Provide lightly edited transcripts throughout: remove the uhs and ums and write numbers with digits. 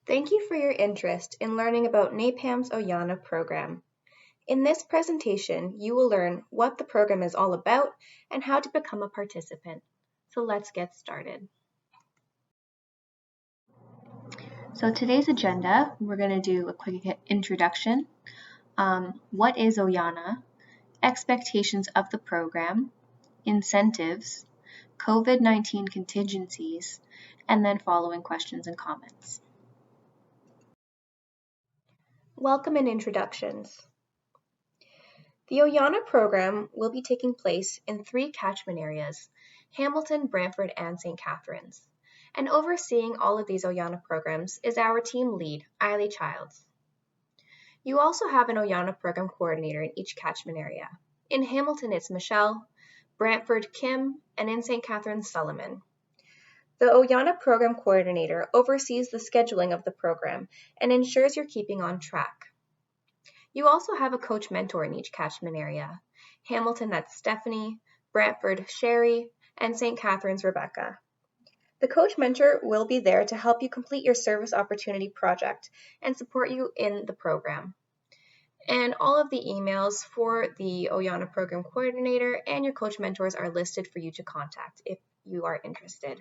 Thank you for your interest in learning about NAPAM's Oyana program. In this presentation, you will learn what the program is all about and how to become a participant. So let's get started. So today's agenda, we're going to do a quick introduction. What is Oyana? Expectations of the program, incentives, COVID-19 contingencies, and then following questions and comments. Welcome and introductions. The Oyana program will be taking place in 3 catchment areas, Hamilton, Brantford, and St. Catharines. And overseeing all of these Oyana programs is our team lead, Eiley Childs. You also have an Oyana program coordinator in each catchment area. In Hamilton, it's Michelle, Brantford, Kim, and in St. Catharines, Solomon. The Oyana program coordinator oversees the scheduling of the program and ensures you're keeping on track. You also have a coach mentor in each catchment area. Hamilton, that's Stephanie, Brantford, Sherry, and St. Catharines, Rebecca. The coach mentor will be there to help you complete your service opportunity project and support you in the program. And all of the emails for the Oyana program coordinator and your coach mentors are listed for you to contact if you are interested.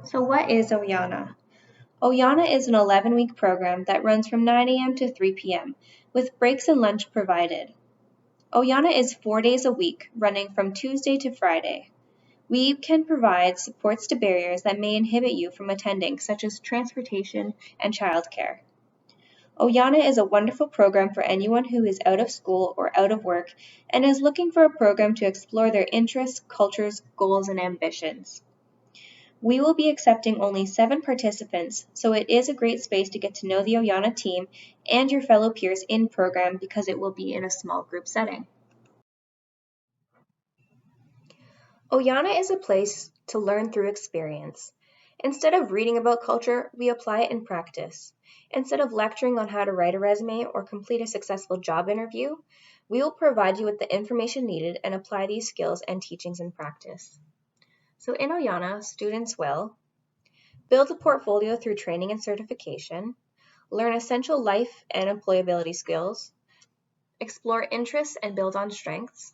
So what is Oyana? Oyana is an 11-week program that runs from 9 a.m. to 3 p.m. with breaks and lunch provided. Oyana is 4 days a week, running from Tuesday to Friday. We can provide supports to barriers that may inhibit you from attending, such as transportation and childcare. Oyana is a wonderful program for anyone who is out of school or out of work and is looking for a program to explore their interests, cultures, goals, and ambitions. We will be accepting only 7 participants, so it is a great space to get to know the Oyana team and your fellow peers in program because it will be in a small group setting. Oyana is a place to learn through experience. Instead of reading about culture, we apply it in practice. Instead of lecturing on how to write a resume or complete a successful job interview, we will provide you with the information needed and apply these skills and teachings in practice. So in Oyana, students will build a portfolio through training and certification, learn essential life and employability skills, explore interests and build on strengths,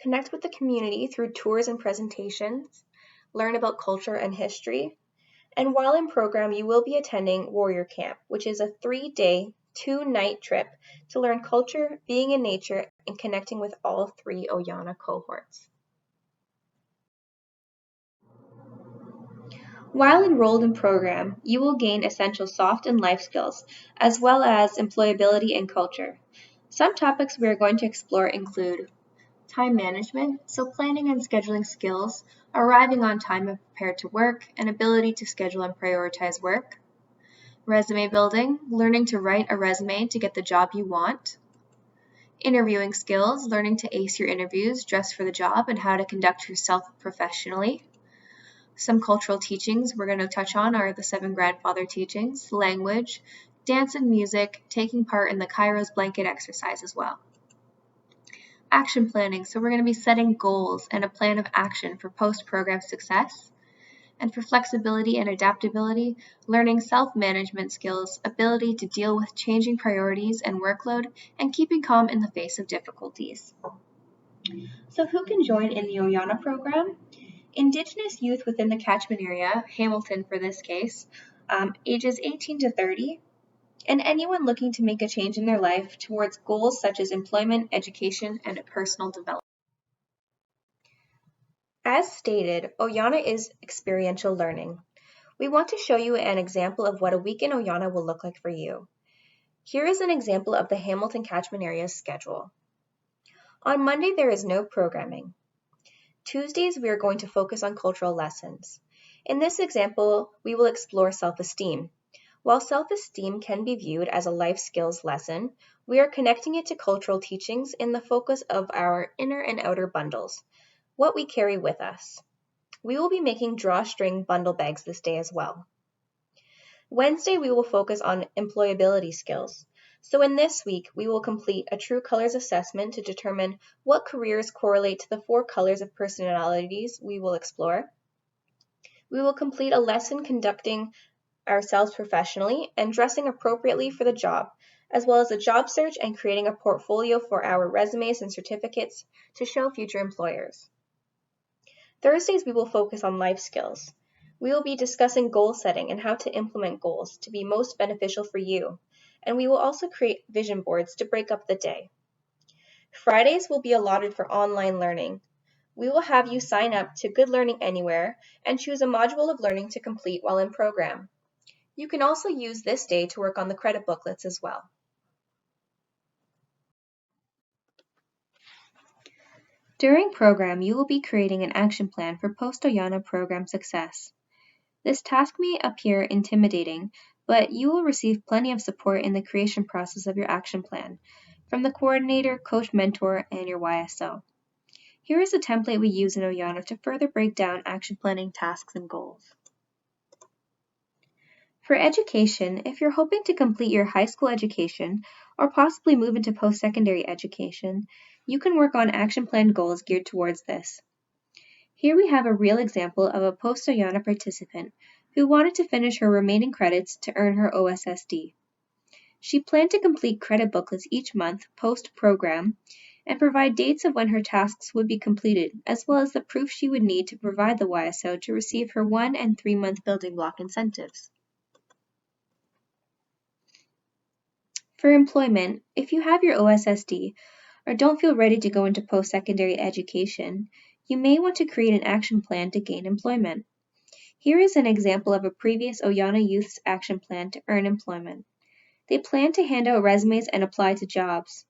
connect with the community through tours and presentations, learn about culture and history, and while in program, you will be attending Warrior Camp, which is a 3-day, 2-night trip to learn culture, being in nature, and connecting with all 3 Oyana cohorts. While enrolled in program, you will gain essential soft and life skills, as well as employability and culture. Some topics we are going to explore include time management, so planning and scheduling skills, arriving on time and prepared to work, and ability to schedule and prioritize work. Resume building, learning to write a resume to get the job you want. Interviewing skills, learning to ace your interviews, dress for the job, and how to conduct yourself professionally. Some cultural teachings we're going to touch on are the 7 grandfather teachings, language, dance and music, taking part in the Kairos blanket exercise as well. Action planning, so we're going to be setting goals and a plan of action for post-program success. And for flexibility and adaptability, learning self-management skills, ability to deal with changing priorities and workload, and keeping calm in the face of difficulties. So who can join in the Oyana program? Indigenous youth within the catchment area, Hamilton for this case, ages 18 to 30, and anyone looking to make a change in their life towards goals such as employment, education, and personal development. As stated, Oyana is experiential learning. We want to show you an example of what a week in Oyana will look like for you. Here is an example of the Hamilton catchment area's schedule. On Monday, there is no programming. Tuesdays, we are going to focus on cultural lessons. In this example, we will explore self-esteem. While self-esteem can be viewed as a life skills lesson, we are connecting it to cultural teachings in the focus of our inner and outer bundles, what we carry with us. We will be making drawstring bundle bags this day as well. Wednesday, we will focus on employability skills. So in this week, we will complete a true colors assessment to determine what careers correlate to the 4 colors of personalities we will explore. We will complete a lesson conducting ourselves professionally and dressing appropriately for the job, as well as a job search and creating a portfolio for our resumes and certificates to show future employers. Thursdays, we will focus on life skills. We will be discussing goal setting and how to implement goals to be most beneficial for you, and we will also create vision boards to break up the day. Fridays will be allotted for online learning. We will have you sign up to Good Learning Anywhere and choose a module of learning to complete while in program. You can also use this day to work on the credit booklets as well. During program, you will be creating an action plan for post-Oyana program success. This task may appear intimidating, but you will receive plenty of support in the creation process of your action plan from the coordinator, coach mentor, and your YSO. Here is a template we use in Oyana to further break down action planning tasks and goals. For education, if you're hoping to complete your high school education or possibly move into post-secondary education, you can work on action plan goals geared towards this. Here we have a real example of a post-Oyana participant who wanted to finish her remaining credits to earn her OSSD. She planned to complete credit booklets each month post-program and provide dates of when her tasks would be completed, as well as the proof she would need to provide the YSO to receive her 1- and 3-month building block incentives. For employment, if you have your OSSD or don't feel ready to go into post-secondary education, you may want to create an action plan to gain employment. Here is an example of a previous Oyana youth's action plan to earn employment. They planned to hand out resumes and apply to jobs.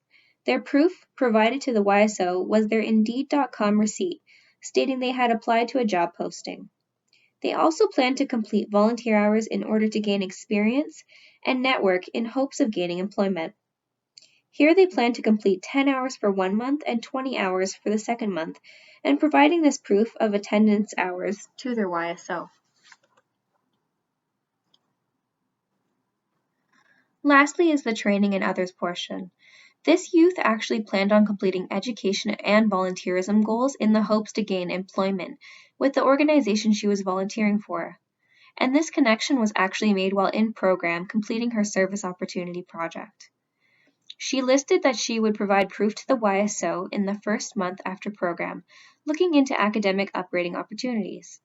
Their proof provided to the YSO was their Indeed.com receipt, stating they had applied to a job posting. They also planned to complete volunteer hours in order to gain experience and network in hopes of gaining employment. Here they plan to complete 10 hours for 1 month and 20 hours for the second month, and providing this proof of attendance hours to their YSO. Lastly is the training and others portion. This youth actually planned on completing education and volunteerism goals in the hopes to gain employment with the organization she was volunteering for. And this connection was actually made while in program completing her service opportunity project. She listed that she would provide proof to the YSO in the first month after program, looking into academic upgrading opportunities.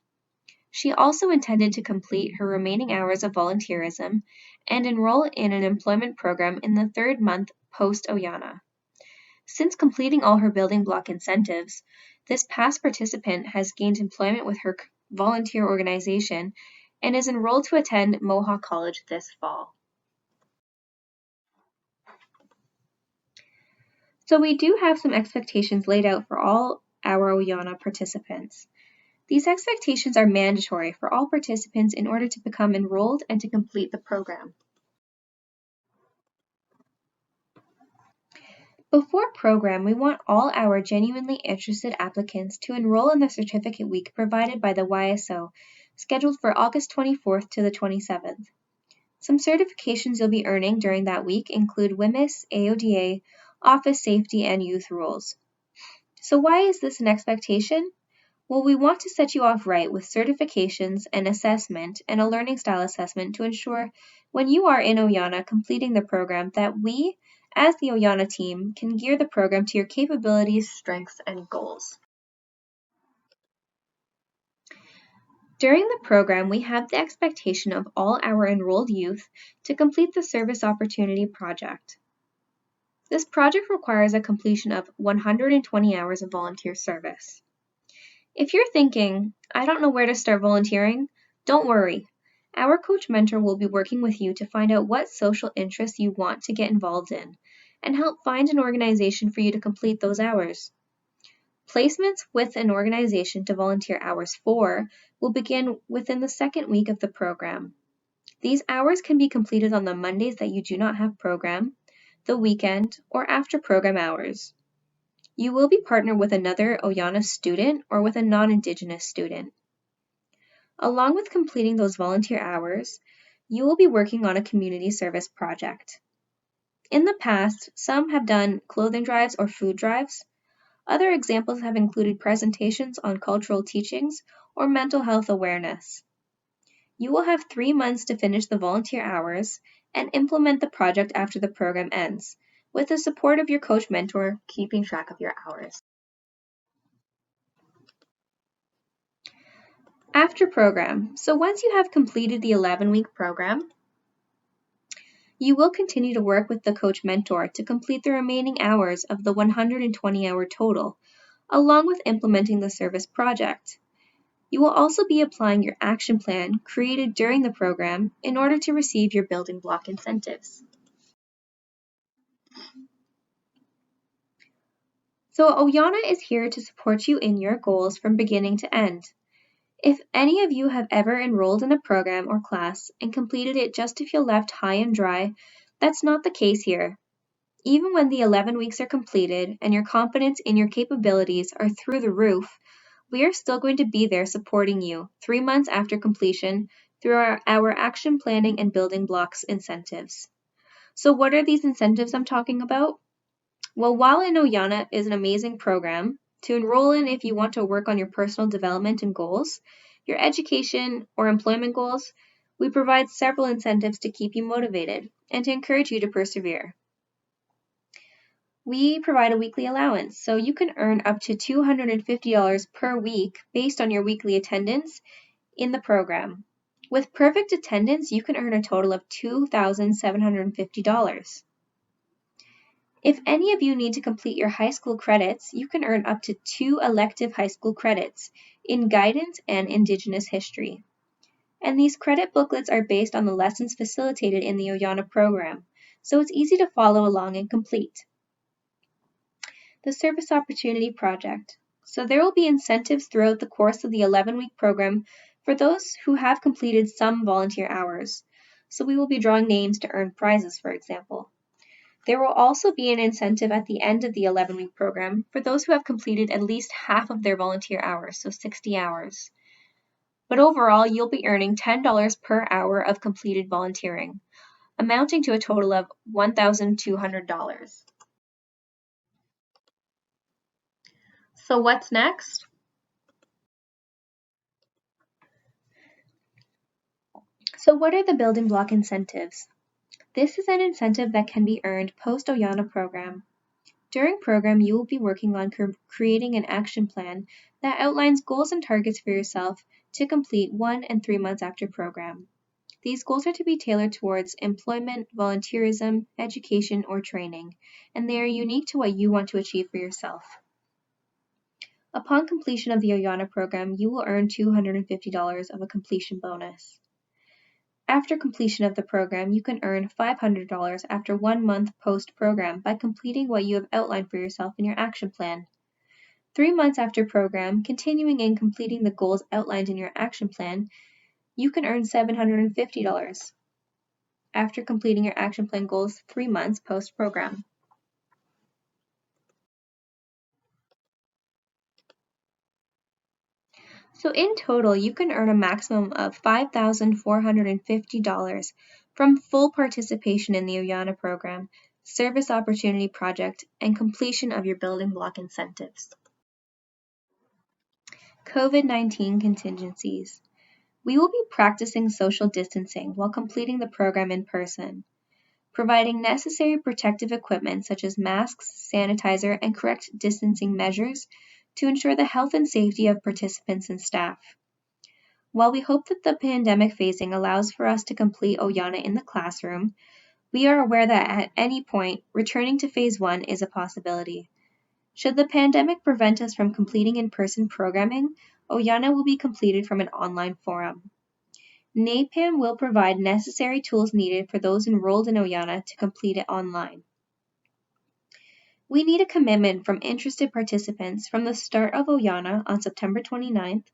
She also intended to complete her remaining hours of volunteerism and enroll in an employment program in the 3rd month post-Oyana. Since completing all her building block incentives, this past participant has gained employment with her volunteer organization and is enrolled to attend Mohawk College this fall. So we do have some expectations laid out for all our Oyana participants. These expectations are mandatory for all participants in order to become enrolled and to complete the program. Before program, we want all our genuinely interested applicants to enroll in the certificate week provided by the YSO, scheduled for August 24th to the 27th. Some certifications you'll be earning during that week include WMIS, AODA, Office Safety, and Youth Rules. So why is this an expectation? Well, we want to set you off right with certifications, an assessment, and a learning style assessment to ensure when you are in Oyana completing the program that we, as the Oyana team, can gear the program to your capabilities, strengths, and goals. During the program, we have the expectation of all our enrolled youth to complete the Service Opportunity Project. This project requires a completion of 120 hours of volunteer service. If you're thinking, I don't know where to start volunteering, don't worry. Our coach mentor will be working with you to find out what social interests you want to get involved in and help find an organization for you to complete those hours. Placements with an organization to volunteer hours for will begin within the second week of the program. These hours can be completed on the Mondays that you do not have program, the weekend, or after program hours. You will be partnered with another Oyana student or with a non-Indigenous student. Along with completing those volunteer hours, you will be working on a community service project. In the past, some have done clothing drives or food drives. Other examples have included presentations on cultural teachings or mental health awareness. You will have 3 months to finish the volunteer hours and implement the project after the program ends, with the support of your coach mentor keeping track of your hours. After program, so once you have completed the 11-week program, you will continue to work with the coach mentor to complete the remaining hours of the 120-hour total, along with implementing the service project. You will also be applying your action plan created during the program in order to receive your building block incentives. So Oyana is here to support you in your goals from beginning to end. If any of you have ever enrolled in a program or class and completed it just to feel left high and dry, that's not the case here. Even when the 11 weeks are completed and your confidence in your capabilities are through the roof, we are still going to be there supporting you 3 months after completion through our action planning and building blocks incentives. So what are these incentives I'm talking about? Well, while in Oyana is an amazing program to enroll in if you want to work on your personal development and goals, your education or employment goals, we provide several incentives to keep you motivated and to encourage you to persevere. We provide a weekly allowance, so you can earn up to $250 per week based on your weekly attendance in the program. With perfect attendance, you can earn a total of $2,750. If any of you need to complete your high school credits, you can earn up to 2 elective high school credits in guidance and Indigenous history. And these credit booklets are based on the lessons facilitated in the Oyana program, so it's easy to follow along and complete. The Service Opportunity Project. So there will be incentives throughout the course of the 11-week program for those who have completed some volunteer hours. So we will be drawing names to earn prizes, for example. There will also be an incentive at the end of the 11-week program for those who have completed at least half of their volunteer hours, so 60 hours. But overall, you'll be earning $10 per hour of completed volunteering, amounting to a total of $1,200. So what's next? So what are the building block incentives? This is an incentive that can be earned post-Oyana program. During program, you will be working on creating an action plan that outlines goals and targets for yourself to complete 1 and 3 months after program. These goals are to be tailored towards employment, volunteerism, education, or training, and they are unique to what you want to achieve for yourself. Upon completion of the Oyana program, you will earn $250 of a completion bonus. After completion of the program, you can earn $500 after 1 month post-program by completing what you have outlined for yourself in your action plan. 3 months after program, continuing and completing the goals outlined in your action plan, you can earn $750 after completing your action plan goals 3 months post-program. So in total, you can earn a maximum of $5,450 from full participation in the Oyana program, service opportunity project, and completion of your building block incentives. COVID-19 contingencies. We will be practicing social distancing while completing the program in person, providing necessary protective equipment such as masks, sanitizer, and correct distancing measures to ensure the health and safety of participants and staff. While we hope that the pandemic phasing allows for us to complete Oyana in the classroom, we are aware that at any point, returning to phase 1 is a possibility. Should the pandemic prevent us from completing in-person programming, Oyana will be completed from an online forum. NAPAM will provide necessary tools needed for those enrolled in Oyana to complete it online. We need a commitment from interested participants from the start of Oyana on September 29th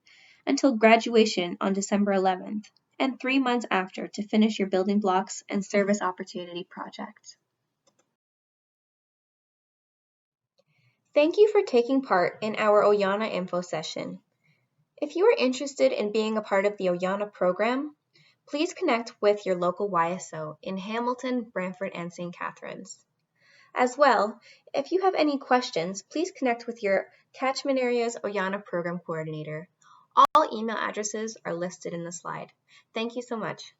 until graduation on December 11th, and 3 months after to finish your building blocks and service opportunity projects. Thank you for taking part in our Oyana info session. If you are interested in being a part of the Oyana program, please connect with your local YSO in Hamilton, Brantford, and St. Catharines. As well, if you have any questions, please connect with your Catchment Area's Oyana Program Coordinator. All email addresses are listed in the slide. Thank you so much.